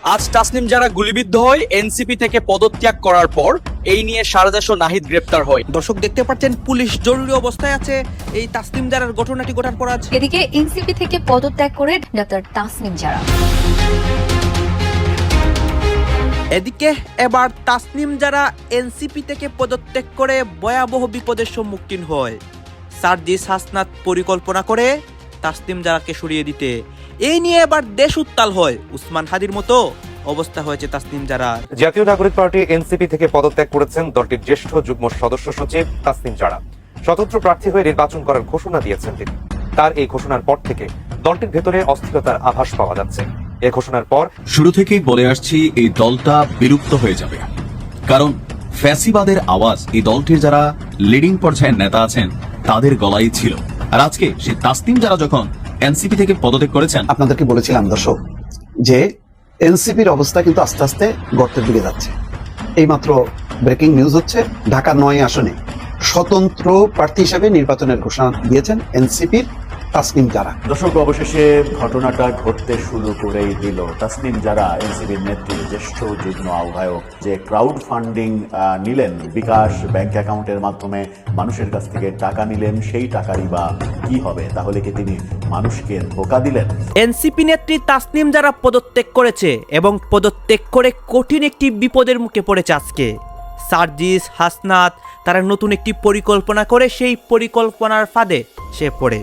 আজ তাসনিম যারা গুলিবিদ্ধ হয় এনসিপি থেকে পদত্যাগ করার পর এই নিয়ে শারজাস ও নাহিদ গ্রেপ্তার হয়। দর্শক দেখতে পাচ্ছেন পুলিশ জরুরি অবস্থায় আছে এই তাসনিম জারার ঘটনাটি ঘটার পর আজ। এদিকে এনসিপি থেকে পদত্যাগ করে ডাক্তার তাসনিম জারা। এদিকে এবার তাসনিম যারা এনসিপি থেকে পদত্যাগ করে ভয়াবহ বিপদের সম্মুখীন হয়। সার্জিস হাসনাত পরিকল্পনা করে তাসনিম জারাকে সরিয়ে দিতে। এই নিয়ে এবার দেশ উত্তাল হয়। উসমান হাদির মতো অবস্থা হয়েছে তাসনিম জারার। জাতীয় নাগরিক পার্টি এনসিপি থেকে পদত্যাগ করেছেন দলটির জ্যেষ্ঠ যুগ্ম সদস্য সচিব তাসনিম জারা। স্বতন্ত্র প্রার্থী হয়ে নির্বাচন করার ঘোষণা দিয়েছেন তিনি। তার এই ঘোষণার পর থেকে দলটির ভেতরে অস্থিরতার আভাস পাওয়া যাচ্ছে। এ ঘোষণার পর শুরু থেকেই বলে আসছি এই দলটা বিলুপ্ত হয়ে যাবে, কারণ ফ্যাসিবাদের আওয়াজ এই দলটির যারা লিডিং পর্যায়ের নেতা আছেন তাদের গলায় ছিল। আর আজকে সে তাসনিম যারা যখন এনসিপি থেকে পদত্যাগ করেছেন, আপনাদেরকে বলেছিলাম দর্শক যে এনসিপির অবস্থা কিন্তু আস্তে আস্তে গর্তের দিকে যাচ্ছে। এইমাত্র ব্রেকিং নিউজ হচ্ছে ঢাকা ৯ আসনে স্বতন্ত্র প্রার্থী হিসেবে নির্বাচনের ঘোষণা দিয়েছেন এনসিপির তাসনিম জারা। দর্শক অবশেষে ঘটনাটা ঘটতে শুরু করেই দিল। তাসনিম জারা এনসিপির নেত্রী জ্যেষ্ঠ যুগ্ম আহ্বায়ক যে ক্রাউড ফান্ডিং নিলেন, বিকাশ ব্যাংক অ্যাকাউন্টের মাধ্যমে মানুষের কাছ থেকে টাকা নিলেন, সেই টাকারই বা কি হবে? তাহলে কি তিনি মানুষকে ধোঁকা দিলেন? এনসিপি নেত্রী তাসনিম যারা পদত্যাগ করেছে এবং পদত্যাগ করে কঠিন একটি বিপদের মুখে পড়েছে আজকে। সার্জিস হাসনাত তারা নতুন একটি পরিকল্পনা করে সেই পরিকল্পনার ফাঁদে সে পড়ে।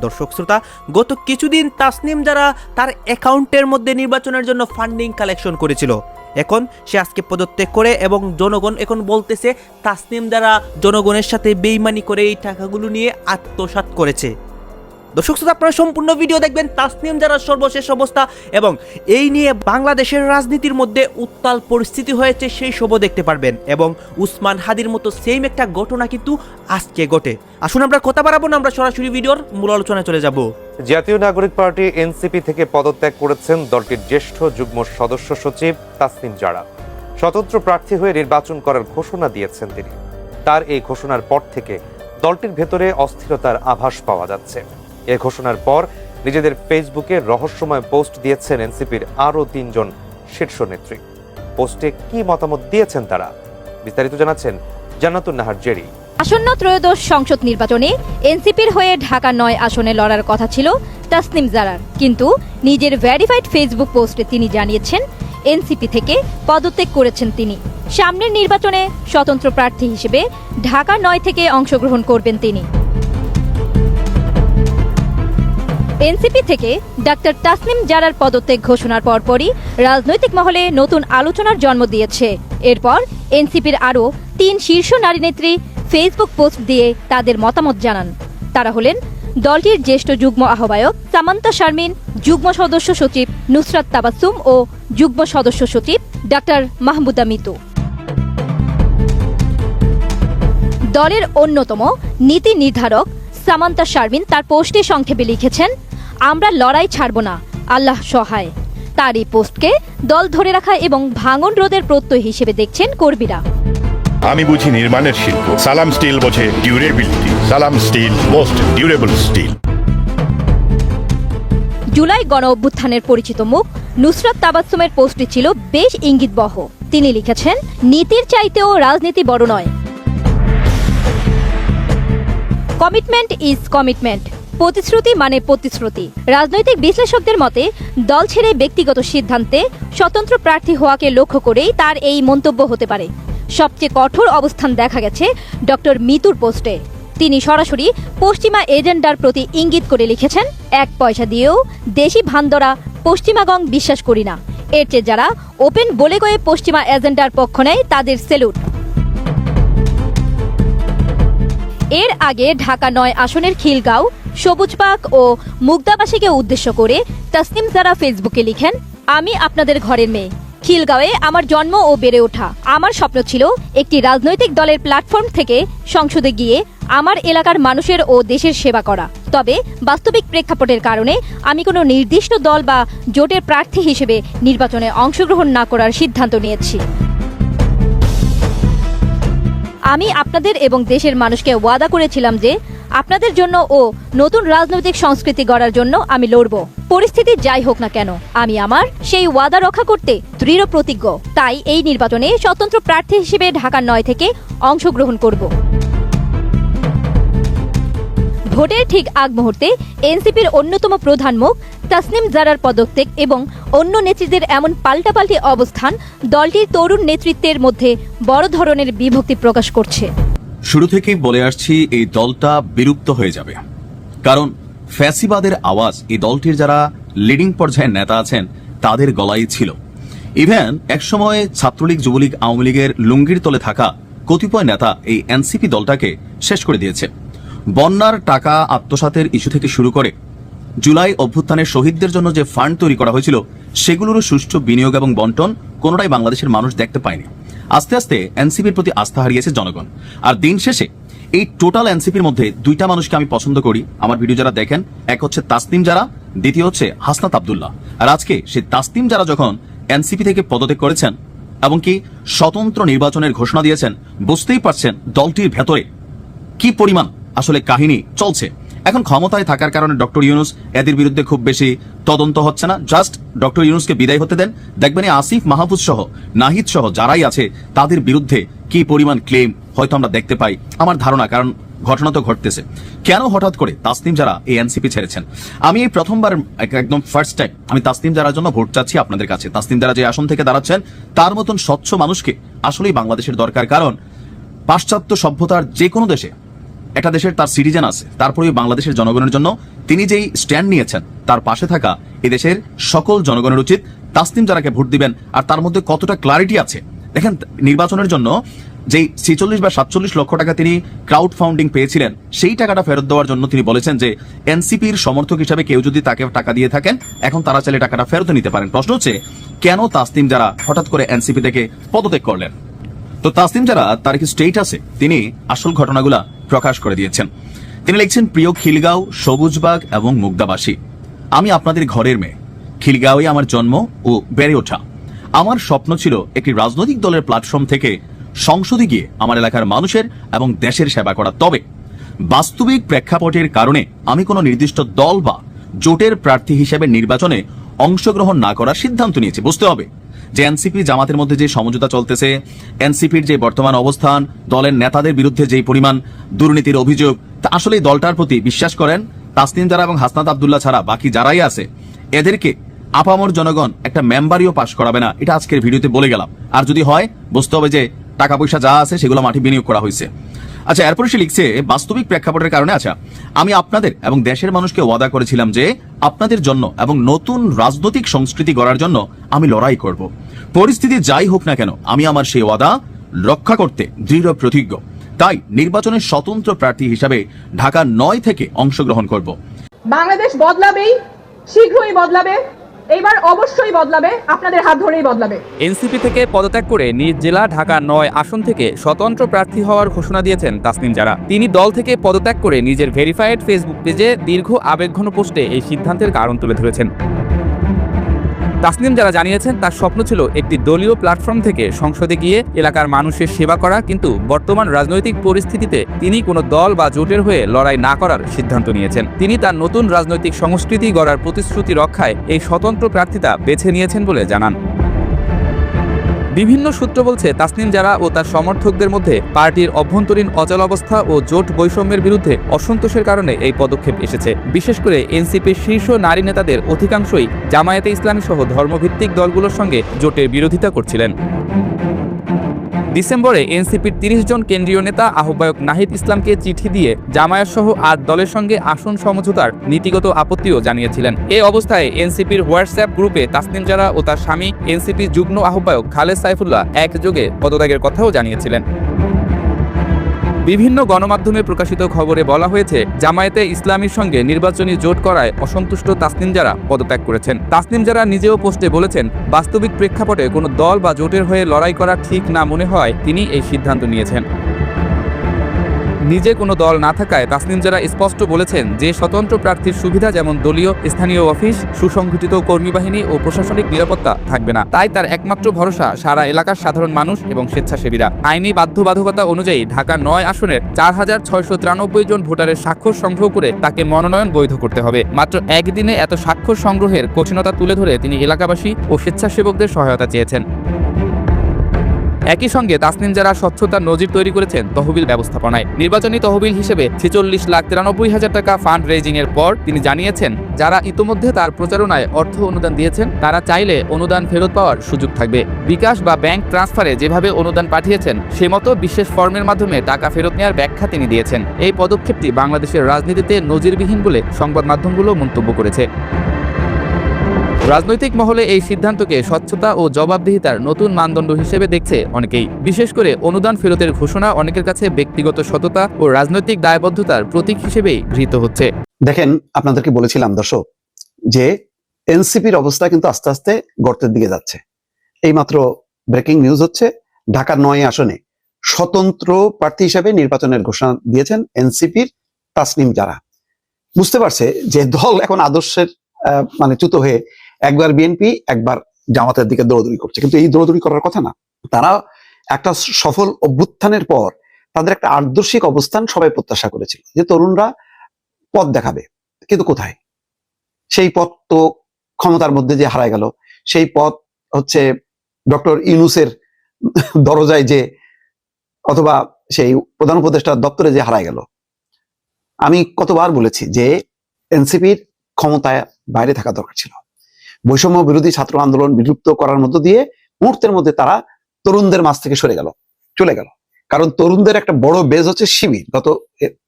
দর্শক শ্রোতা, গত কিছুদিন তাসনিম যারা তার অ্যাকাউন্টের মধ্যে নির্বাচনের জন্য ফান্ডিং কালেকশন করেছিল। এখন সে আজকে পদত্যাগ করে এবং জনগণ এখন বলতেছে তাসনিম যারা জনগণের সাথে বেইমানি করে এই টাকাগুলো নিয়ে আত্মসাৎ করেছে। দর্শক শ্রোতা, আপনারা সম্পূর্ণ ভিডিও দেখবেন তাসনিম যারা সর্বশেষ অবস্থা এবং এই নিয়ে বাংলাদেশের রাজনীতির মধ্যে উত্তাল পরিস্থিতি হয়েছে সেই সবও দেখতে পারবেন। এবং উসমান হাদির মতো সেম একটা ঘটনা কিন্তু আজকে ঘটে। আসুন আমরা কথা বাড়াবো না, আমরা সরাসরি ভিডিওর মূল আলোচনায় চলে যাব। জাতীয় নাগরিক পার্টি এনসিপি থেকে পদত্যাগ করেছেন দলটির জ্যেষ্ঠ যুগ্ম সদস্য সচিব তাসনিম জারা। স্বতন্ত্র প্রার্থী হয়ে নির্বাচন করার ঘোষণা দিয়েছেন তিনি। তার এই ঘোষণার পর থেকে দলটির ভেতরে অস্থিরতার আভাস পাওয়া যাচ্ছে। এ ঘোষণার পর নিজেদের ফেসবুকে রহস্যময় পোস্ট দিয়েছেন এনসিপির আরো ৩ জন শীর্ষ নেত্রী। পোস্টে কি মতামত দিয়েছেন তারা, বিস্তারিত জানাচ্ছেন জান্নাতুন নাহার জেরি। আসন্ন ত্রয়োদশ সংসদ নির্বাচনে এনসিপির হয়ে ঢাকা ৯ আসনে লড়ার কথা ছিল তাসনিম জারার, কিন্তু নিজের ভেরিফাইড ফেসবুক পোস্টে তিনি জানিয়েছেন এনসিপি থেকে পদত্যাগ করেছেন তিনি। সামনের নির্বাচনে স্বতন্ত্র প্রার্থী হিসেবে ঢাকা ৯ থেকে অংশগ্রহণ করবেন তিনি। এনসিপি থেকে ডাক্তার তাসনিম জারার পদত্যাগ ঘোষণার পরপরই রাজনৈতিক মহলে নতুন আলোচনার জন্ম দিয়েছে। এরপর এনসিপির আরও ৩ শীর্ষ নারী নেত্রী ফেসবুক পোস্ট দিয়ে তাদের মতামত জানান। তারা হলেন দলটির জ্যেষ্ঠ যুগ্ম আহ্বায়ক সামান্তা শারমিন, যুগ্ম সদস্য সচিব নুসরাত তাবাসসুম ও যুগ্ম সদস্য সচিব ডাক্তার মাহমুদা মিতু। দলের অন্যতম নীতি নির্ধারক সামান্তা শারমিন তার পোস্টে সংক্ষেপে লিখেছেন, আমরা লড়াই ছাড়ব না, আল্লাহ সহায়। তার এই পোস্টকে দল ধরে রাখা এবং ভাঙন রোধের প্রত্যয় হিসেবে দেখছেন কর্মীরা। আমি বুঝি নির্মাণের শিল্প, সালাম স্টিল বোঝে durability. Salam steel, most durable steel. জুলাই গণ অভ্যুত্থানের পরিচিত মুখ নুসরাত তাবাসসুমের পোস্টটি ছিল বেশ ইঙ্গিতবহ। তিনি লিখেছেন, নীতির চাইতেও রাজনীতি বড় নয়। কমিটমেন্ট ইজ কমিটমেন্ট, প্রতিশ্রুতি মানে প্রতিশ্রুতি। রাজনৈতিক বিশ্লেষকদের মতে দল ছেড়ে ব্যক্তিগত সিদ্ধান্তে স্বতন্ত্র প্রার্থী হওয়াকে লক্ষ্য করেই তার এই মন্তব্য হতে পারে। সবচেয়ে কঠোর অবস্থান দেখা গেছে ডক্টর মিতুর পোস্টে। তিনি সরাসরি পশ্চিমা এজেন্ডার প্রতি ইঙ্গিত করে লিখেছেন, ১ পয়সা দিয়েও দেশি ভান্দরা পশ্চিমাগং বিশ্বাস করি না। এর চেয়ে যারা ওপেন বলে গয়ে পশ্চিমা এজেন্ডার পক্ষ নেয় তাদের সেলুট। এর আগে ঢাকা ৯ আসনের খিলগাঁও, সবুজবাগ ও মুগদাবাসীকে উদ্দেশ্য করে তাসনিম জারা ফেসবুকে লিখেন, আমি আপনাদের ঘরের মেয়ে। খিলগাঁওয়ে আমার জন্ম ও বেড়ে ওঠা। আমার স্বপ্ন ছিল একটি রাজনৈতিক দলের প্ল্যাটফর্ম থেকে সংসদে গিয়ে আমার এলাকার মানুষের ও দেশের সেবা করা। তবে বাস্তবিক প্রেক্ষাপটের কারণে আমি কোনো নির্দিষ্ট দল বা জোটের প্রার্থী হিসেবে নির্বাচনে অংশগ্রহণ না করার সিদ্ধান্ত নিয়েছি। আমি আপনাদের এবং দেশের মানুষকে ওয়াদা করেছিলাম যে আপনাদের জন্য ও নতুন রাজনৈতিক সংস্কৃতি গড়ার জন্য আমি লড়ব। পরিস্থিতি যাই হোক না কেন আমি আমার সেই ওয়াদা রক্ষা করতে দৃঢ় প্রতিজ্ঞ। তাই এই নির্বাচনে স্বতন্ত্র প্রার্থী হিসেবে ঢাকা 9 থেকে অংশগ্রহণ করব। ভোটের ঠিক আগ মুহূর্তে এনসিপির অন্যতম প্রধান মুখ তাসনিম জারার পদত্যাগ এবং অন্য নেত্রীদের এমন পাল্টাপাল্টি অবস্থান দলটির তরুণ নেতৃত্বের মধ্যে বড় ধরনের বিভক্তি প্রকাশ করছে। শুরু থেকেই বলে আসছি এই দলটা বিলুপ্ত হয়ে যাবে, কারণ ফ্যাসিবাদের আওয়াজ এই দলটির যারা লিডিং পর্যায়ের নেতা আছেন তাদের গলায় ছিল। ইভেন একসময় ছাত্রলীগ, যুবলীগ, আওয়ামী লীগের লুঙ্গির তলে থাকা কতিপয় নেতা এই এনসিপি দলটাকে শেষ করে দিয়েছে। বন্যার টাকা আত্মসাতের ইস্যু থেকে শুরু করে জুলাই অভ্যুত্থানের শহীদদের জন্য যে ফান্ড তৈরি করা হয়েছিল সেগুলোরও সুষ্ঠু বিনিয়োগ এবং বন্টন কোনোটাই বাংলাদেশের মানুষ দেখতে পায়নি। আস্তে আস্তে এনসিপির প্রতি আস্থা হারিয়েছে জনগণ। আর দিন শেষে এই টোটাল এনসিপির মধ্যে দুইটা মানুষকে আমি পছন্দ করি, আমার ভিডিও যারা দেখেন, এক হচ্ছে তাসনিম জারা, দ্বিতীয় হচ্ছে হাসনাত আব্দুল্লাহ। আর আজকে সেই তাসনিম জারা যখন এনসিপি থেকে পদত্যাগ করেছেন এবং কি স্বতন্ত্র নির্বাচনের ঘোষণা দিয়েছেন, বুঝতেই পারছেন দলটির ভেতরে কি পরিমাণ আসলে কাহিনী চলছে। এখন ক্ষমতায় থাকার কারণে ডক্টর ইউনূস এদের বিরুদ্ধে খুব বেশি তদন্ত হচ্ছে না, জাস্ট ডক্টর ইউনূসকে বিদায় হতে দেন, দেখবেন আসিফ মাহফুজ সহ নাহিদ সহ যারাই আছে তাদের বিরুদ্ধে কি পরিমাণ ক্লেম হয়তো আমরা দেখতে পাই। আমার ধারণা, কারণ ঘটনা তো ঘটতেছে। কেন হঠাৎ করে তাসনিম জারা এই এনসিপি ছেড়েছেন? আমি এই প্রথমবার একদম ফার্স্ট টাইম আমি তাসনিম জারার জন্য ভোট চাচ্ছি আপনাদের কাছে। তাসনিম জারা যে আসন থেকে দাঁড়াচ্ছেন তার মতন স্বচ্ছ মানুষকে আসলেই বাংলাদেশের দরকার। কারণ পাশ্চাত্য সভ্যতার যে কোনো দেশে একটা দেশের তার সিটিজেন আছে, তারপরে বাংলাদেশের জনগণের জন্য তিনি যেই স্ট্যান্ড নিয়েছেন তার পাশে থাকা এই দেশের সকল জনগণের উচিত তাসনিম জারাকে ভোট দিবেন। আর তার মধ্যে কতটা ক্লারিটি আছে দেখেন। নির্বাচনের জন্য যেই 46 বা 47 লক্ষ টাকা তিনি ক্রাউড ফান্ডিং পেয়েছিলেন সেই টাকাটা ফেরত দেওয়ার জন্য তিনি বলেছেন যে এনসিপির সমর্থক হিসাবে কেউ যদি তাকে টাকা দিয়ে থাকেন এখন তারা চাইলে টাকাটা ফেরত নিতে পারেন। প্রশ্ন হচ্ছে কেন তাসনিম জারা হঠাৎ করে এনসিপি থেকে পদত্যাগ করলেন? তো তাসনিম জারা তার কি স্টেটাসে তিনি আসল ঘটনাগুলা প্রকাশ করে দিয়েছেন। তিনি লিখছেন, প্রিয় খিলগাঁও, সবুজবাগ এবং মুগদাবাসী, আমি আপনাদের ঘরের মেয়ে। খিলগাঁওয়ে আমার জন্ম ও বেড়ে ওঠা। আমার স্বপ্ন ছিল একটি রাজনৈতিক দলের প্ল্যাটফর্ম থেকে সংসদে গিয়ে আমার এলাকার মানুষের এবং দেশের সেবা করা। তবে বাস্তবিক প্রেক্ষাপটের কারণে আমি কোনো নির্দিষ্ট দল বা জোটের প্রার্থী হিসেবে নির্বাচনে অংশগ্রহণ না করার সিদ্ধান্ত নিয়েছি। বুঝতে হবে যে এনসিপি জামাতের মধ্যে যে সমঝোতা চলতেছে, এনসিপির যে বর্তমান অবস্থান, দলের নেতাদের বিরুদ্ধে যে পরিমাণ দুর্নীতির অভিযোগ, তা আসলে দলটার প্রতি বিশ্বাস করেন তাসনিম জারা এবং হাসনাত আব্দুল্লাহ ছাড়া বাকি যারাই আছে এদেরকে আপামর জনগণ একটা মেম্বারিও পাশ করাবে না। এটা আজকের ভিডিওতে বলে গেলাম। আর যদি হয় বুঝতে হবে যে টাকা পয়সা যা আছে সেগুলো মাটি বিনিয়োগ করা হয়েছে। আচ্ছা, এরপরে সে লিখছে, বাস্তবিক প্রেক্ষাপটের কারণে আচ্ছা আমি আপনাদের এবং দেশের মানুষকে ওয়াদা করেছিলাম যে আপনাদের জন্য এবং নতুন রাজনৈতিক সংস্কৃতি গড়ার জন্য আমি লড়াই করব। পরিস্থিতি যাই হোক না কেন আমি আমার সেই ওয়াদা রক্ষা করতে দৃঢ় প্রতিজ্ঞ। তাই নির্বাচনের স্বতন্ত্র প্রার্থী হিসাবে ঢাকা 9 থেকে অংশগ্রহণ করব। বাংলাদেশ বদলাবেই, শীঘ্রই বদলাবে, এইবার অবশ্যই বদলাবে, আপনাদের হাত ধরেই বদলাবে। এনসিপি থেকে পদত্যাগ করে নিজ জেলা ঢাকা 9 আসন থেকে স্বতন্ত্র প্রার্থী হওয়ার ঘোষণা দিয়েছেন তাসনিম জারা। তিনি দল থেকে পদত্যাগ করে নিজের ভেরিফাইড ফেসবুক পেজে দীর্ঘ আবেগঘন পোস্টে এই সিদ্ধান্তের কারণ তুলে ধরেছেন। তাসনিম জারা জানিয়েছেন তার স্বপ্ন ছিল একটি দলীয় প্ল্যাটফর্ম থেকে সংসদে গিয়ে এলাকার মানুষের সেবা করা, কিন্তু বর্তমান রাজনৈতিক পরিস্থিতিতে তিনি কোনো দল বা জোটের হয়ে লড়াই না করার সিদ্ধান্ত নিয়েছেন। তিনি তার নতুন রাজনৈতিক সংস্কৃতি গড়ার প্রতিশ্রুতি রক্ষায় এই স্বতন্ত্র প্রার্থিতা বেছে নিয়েছেন বলে জানান। বিভিন্ন সূত্র বলছে তাসনিম জারা ও তার সমর্থকদের মধ্যে পার্টির অভ্যন্তরীণ অচলাবস্থা ও জোট বৈষম্যের বিরুদ্ধে অসন্তোষের কারণে এই পদক্ষেপ এসেছে। বিশেষ করে এনসিপির শীর্ষ নারী নেতাদের অধিকাংশই জামায়াতে ইসলামী সহ ধর্মভিত্তিক দলগুলোর সঙ্গে জোটের বিরোধিতা করছিলেন। ডিসেম্বরে এনসিপির 30 জন কেন্দ্রীয় নেতা আহ্বায়ক নাহিদ ইসলামকে চিঠি দিয়ে জামায়াত সহ 8 দলের সঙ্গে আসন সমঝোতার নীতিগত আপত্তিও জানিয়েছিলেন। এই অবস্থায় এনসিপির হোয়াটসঅ্যাপ গ্রুপে তাসনিম জারা ও তার স্বামী এনসিপির যুগ্ম আহ্বায়ক খালেদ সাইফুল্লাহ একযোগে পদত্যাগের কথাও জানিয়েছিলেন। বিভিন্ন গণমাধ্যমে প্রকাশিত খবরে বলা হয়েছে জামায়াতে ইসলামীর সঙ্গে নির্বাচনী জোট করায় অসন্তুষ্ট তাসনিম জারা পদত্যাগ করেছেন। তাসনিম জারা নিজেও পোস্টে বলেছেন, বাস্তবিক প্রেক্ষাপটে কোনো দল বা জোটের হয়ে লড়াই করা ঠিক না মনে হয় তিনি এই সিদ্ধান্ত নিয়েছেন। নিজে কোনো দল না থাকায় তাসনিম জারা স্পষ্ট বলেছেন যে স্বতন্ত্র প্রার্থীর সুবিধা যেমন দলীয় স্থানীয় অফিস, সুসংগঠিত কর্মী বাহিনী ও প্রশাসনিক নিরাপত্তা থাকবে না। তাই তার একমাত্র ভরসা সারা এলাকার সাধারণ মানুষ এবং স্বেচ্ছাসেবীরা। আইনি বাধ্যবাধকতা অনুযায়ী ঢাকা ৯ আসনের ৪,৬৯৩ জন ভোটারের স্বাক্ষর সংগ্রহ করে তাকে মনোনয়ন বৈধ করতে হবে। মাত্র একদিনে এত স্বাক্ষর সংগ্রহের কঠিনতা তুলে ধরে তিনি এলাকাবাসী ও স্বেচ্ছাসেবকদের সহায়তা চেয়েছেন। একই সঙ্গে তাসনিম জারা স্বচ্ছতার নজির তৈরি করেছেন তহবিল ব্যবস্থাপনায়। নির্বাচনী তহবিল হিসেবে ৪৬,৯৩,০০০ টাকা ফান্ড রেজিং এর পর তিনি জানিয়েছেন, যারা ইতোমধ্যে তার প্রচারণায় অর্থ অনুদান দিয়েছেন তারা চাইলে অনুদান ফেরত পাওয়ার সুযোগ থাকবে। বিকাশ বা ব্যাংক ট্রান্সফারে যেভাবে অনুদান পাঠিয়েছেন সে মতো বিশেষ ফর্মের মাধ্যমে টাকা ফেরত নেওয়ার ব্যাখ্যা তিনি দিয়েছেন। এই পদক্ষেপটি বাংলাদেশের রাজনীতিতে নজিরবিহীন বলে সংবাদ মাধ্যমগুলো মন্তব্য করেছে। রাজনৈতিক মহলে এই সিদ্ধান্তকে স্বচ্ছতা ও জবাবদিহিতার নতুন মানদণ্ড হিসেবে দেখছে অনেকেই। বিশেষ করে অনুদান ফেরতের ঘোষণা অনেকের কাছে ব্যক্তিগত সততা ও রাজনৈতিক দায়বদ্ধতার প্রতীক হিসেবেই গৃহীত হচ্ছে। দেখেন, আপনাদেরকে বলেছিলাম দর্শক যে এনসিপির অবস্থা কিন্তু আস্তে আস্তে গর্তের দিকে যাচ্ছে। এইমাত্র ব্রেকিং নিউজ হচ্ছে, ঢাকার ৯ আসনে স্বতন্ত্র প্রার্থী হিসেবে নির্বাচনের ঘোষণা দিয়েছেন এনসিপির তাসনিম জারা। বুঝতে পারছে যে দল এখন আদর্শের মানে চ্যুত হয়ে একবার বিএনপি একবার জামাতের দিকে দৌড়দৌড়ি করছে, কিন্তু এই দৌড়দৌড়ি করার কথা না। তারা একটা সফল অভ্যুত্থানের পর তাদের একটা আদর্শিক অবস্থান সবাই প্রত্যাশা করেছিল যে তরুণরা পথ দেখাবে, কিন্তু কোথায়? সেই পথ তো ক্ষমতার মধ্যে যে হারায় গেল। সেই পথ হচ্ছে ডক্টর ইউনূসের দরজায় যে, অথবা সেই প্রধান উপদেষ্টার দপ্তরে যে হারায় গেল। আমি কতবার বলেছি যে এনসিপির ক্ষমতায় বাইরে থাকা দরকার ছিল। বৈষম্য বিরোধী ছাত্র আন্দোলন বিলুপ্ত করার মধ্য দিয়ে মুহূর্তের মধ্যে তারা তরুণদের মাঝ থেকে চলে গেল। কারণ তরুণদের একটা বড় বেজ হচ্ছে শিবির। গত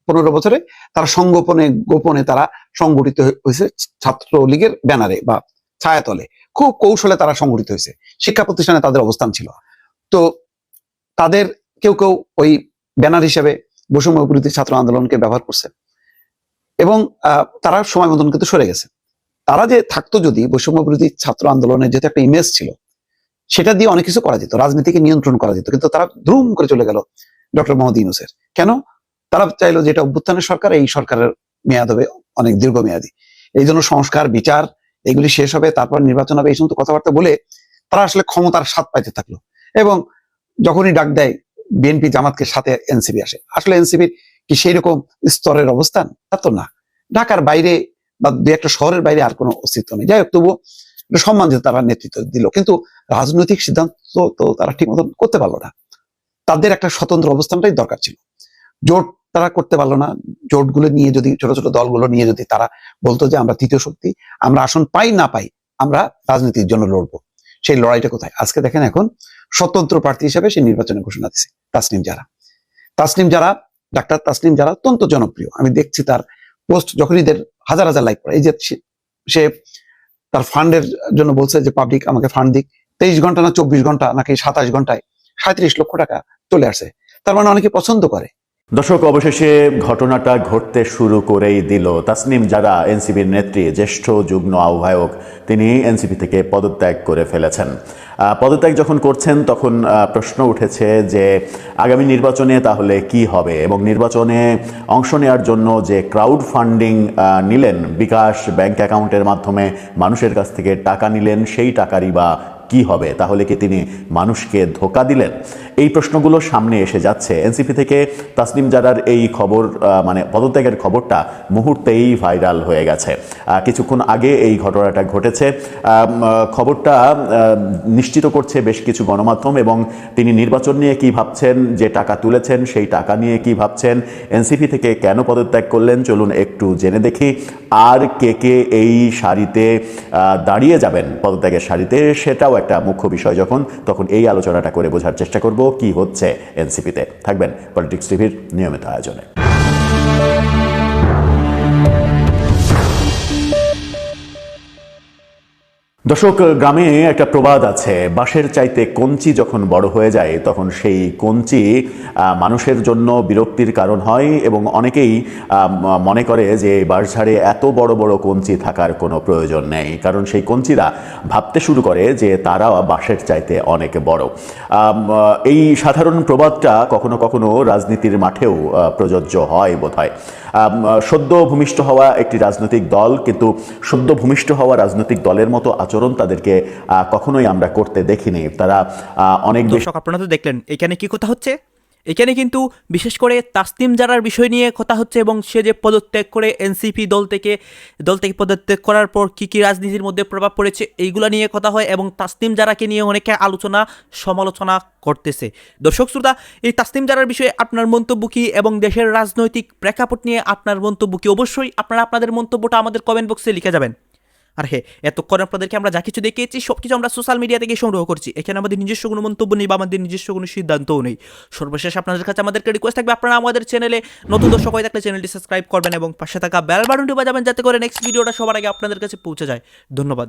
15 বছরে তারা গোপনে তারা সংগঠিত হয়েছে ছাত্রলীগের ব্যানারে বা ছায়াতলে, খুব কৌশলে তারা সংগঠিত হয়েছে। শিক্ষা প্রতিষ্ঠানে তাদের অবস্থান ছিল। তো তাদের কেউ কেউ ওই ব্যানার হিসেবে বৈষম্য বিরোধী ছাত্র আন্দোলনকে ব্যবহার করছে এবং তারা সময় মতন কিন্তু সরে গেছে। তারা যে থাকতো, যদি বৈষম্য বিরোধী ছাত্র আন্দোলনের যেহেতু একটা ইমেজ ছিল, সেটা দিয়ে অনেক কিছু করা যেত, রাজনীতিকে নিয়ন্ত্রণ করা যেত, কিন্তু তারা দ্রুম করে চলে গেল ডক্টর মোহাম্মদ ইউনূসের। কেন? তারা চাইলো যে এটা অভ্যুত্থানের সরকার, এই সরকারের মেয়াদ হবে অনেক দীর্ঘমেয়াদী, এই জন্য সংস্কার বিচার এগুলি শেষ হবে, তারপর নির্বাচন হবে, এই সমস্ত কথাবার্তা বলে তারা আসলে ক্ষমতার স্বাদ পাইতে থাকলো। এবং যখনই ডাক দেয় বিএনপি জামাতকে সাথে এনসিপি আসে। আসলে এনসিপির কি সেই রকম স্তরের অবস্থান? তা তো না। ঢাকার বাইরে বা দু একটা শহরের বাইরে আর কোনো অস্তিত্ব নেই। যাই হোক, তবুও সম্মান দিয়ে তারা নেতৃত্ব দিল, কিন্তু রাজনৈতিক সিদ্ধান্ত তো তারা ঠিক মতন করতে পারলো না। তাদের একটা স্বতন্ত্র অবস্থানটাই দরকার ছিল। জোট তারা করতে পারলো না। জোটগুলো নিয়ে যদি, ছোট ছোট দলগুলো নিয়ে যদি তারা বলতো যে আমরা তৃতীয় শক্তি, আমরা আসন পাই না পাই আমরা রাজনীতির জন্য লড়বো, সেই লড়াইটা কোথায়? আজকে দেখেন, এখন স্বতন্ত্র প্রার্থী হিসেবে সে নির্বাচনের ঘোষণা দিচ্ছে তাসনিম জারা। ডাক্তার তাসনিম জারা অত্যন্ত জনপ্রিয়। আমি দেখছি তার পোস্ট যখনই হাজার হাজার লাইক পড়ে। এই যে সে তার ফান্ডের জন্য বলছে যে পাবলিক আমাকে ফান্ড দিক, 23 ঘন্টা না 24 ঘন্টা নাকি 27 ঘন্টায় 37 লক্ষ টাকা চলে আসছে। তার মানে অনেকে পছন্দ করে। দর্শক, অবশেষে ঘটনাটা ঘটতে শুরু করেই দিল। তাসনিম জারা, এনসিপির নেত্রী, জ্যেষ্ঠ যুগ্ম আহ্বায়ক, তিনি এনসিপি থেকে পদত্যাগ করে ফেলেছেন। পদত্যাগ যখন করছেন তখন প্রশ্ন উঠেছে যে আগামী নির্বাচনে তাহলে কি হবে, এবং নির্বাচনে অংশ নেওয়ার জন্য যে ক্রাউড ফান্ডিং নিলেন, বিকাশ ব্যাংক অ্যাকাউন্টের মাধ্যমে মানুষের কাছ থেকে টাকা নিলেন, সেই টাকারই বা কি হবে? তাহলে কি তিনি মানুষকে ধোঁকা দিলেন? এই প্রশ্নগুলো সামনে এসে যাচ্ছে। এনসিপি থেকে তাসনিম জারার এই খবর, মানে পদত্যাগের খবরটা মুহূর্তেই ভাইরাল হয়ে গেছে। কিছুক্ষণ আগে এই ঘটনাটা ঘটেছে। খবরটা নিশ্চিত করছে বেশ কিছু গণমাধ্যম, এবং তিনি নির্বাচন নিয়ে কি ভাবছেন, যে টাকা তুলেছেন সেই টাকা নিয়ে কি ভাবছেন, এনসিপি থেকে কেন পদত্যাগ করলেন, চলুন একটু জেনে দেখি। আর কে কে এই সারিতে দাঁড়িয়ে যাবেন, পদত্যাগের সারিতে, সেটাও একটা মুখ্য বিষয়। তখন এই আলোচনাটা করে বোঝার চেষ্টা করব কি হচ্ছে এনসিপিতে। থাকবেন পলিটিক্স টিভির নিয়মিত আয়োজনে। দর্শক, গ্রামে একটা প্রবাদ আছে, বাঁশের চাইতে কঞ্চি যখন বড় হয়ে যায় তখন সেই কঞ্চি মানুষের জন্য বিরক্তির কারণ হয় এবং অনেকেই মনে করে যে বাঁশঝাড়ে এত বড় বড় কঞ্চি থাকার কোনো প্রয়োজন নেই, কারণ সেই কঞ্চিরা ভাবতে শুরু করে যে তারা বাঁশের চাইতে অনেক বড়। এই সাধারণ প্রবাদটা কখনো কখনো রাজনীতির মাঠেও প্রযোজ্য হয় বোধহয়। সদ্য ভূমিষ্ঠ হওয়া একটি রাজনৈতিক দল, কিন্তু সদ্য ভূমিষ্ঠ হওয়া রাজনৈতিক দলের মতো আচরণ তাদেরকে কখনোই আমরা করতে দেখিনি। তারা অনেক বেশি। দর্শক, আপনারা তো দেখলেন এখানে কি কথা হচ্ছে। এখানে কিন্তু বিশেষ করে তাসনিম জারার বিষয় নিয়ে কথা হচ্ছে এবং সে যে পদত্যাগ করে এনসিপি দল থেকে পদত্যাগ করার পর কি কি রাজনীতির মধ্যে প্রভাব পড়েছে এইগুলো নিয়ে কথা হয় এবং তাসনিম জারাকে নিয়ে অনেকে আলোচনা সমালোচনা করতেছে। দর্শক শ্রোতা, এই তাসনিম জারার বিষয়ে আপনার মন্তব্য কী এবং দেশের রাজনৈতিক প্রেক্ষাপট নিয়ে আপনার মন্তব্য কী, অবশ্যই আপনারা আপনাদের মন্তব্যটা আমাদের কমেন্ট বক্সে লিখে যাবেন। আর হ্যাঁ, এতক্ষণ আপনাদেরকে আমরা যা কিছু দেখিয়েছি সব কিছু আমরা সোশ্যাল মিডিয়া থেকে সংগ্রহ করছি। এখানে আমাদের নিজস্ব কোনো মন্তব্য নেই বা আমাদের নিজস্ব কোনো সিদ্ধান্তও নেই। সর্বশেষ আপনাদের কাছে আমাদেরকে রিকোয়েস্ট থাকবে, আপনারা আমাদের চ্যানেলে নতুন দর্শক হয়ে থাকলে চ্যানেলটি সাবস্ক্রাইব করবেন এবং পাশে থাকা বেল বাটনটি বাজাবেন যাতে করে নেক্সট ভিডিওটা সবার আগে আপনাদের কাছে পৌঁছে যায়। ধন্যবাদ।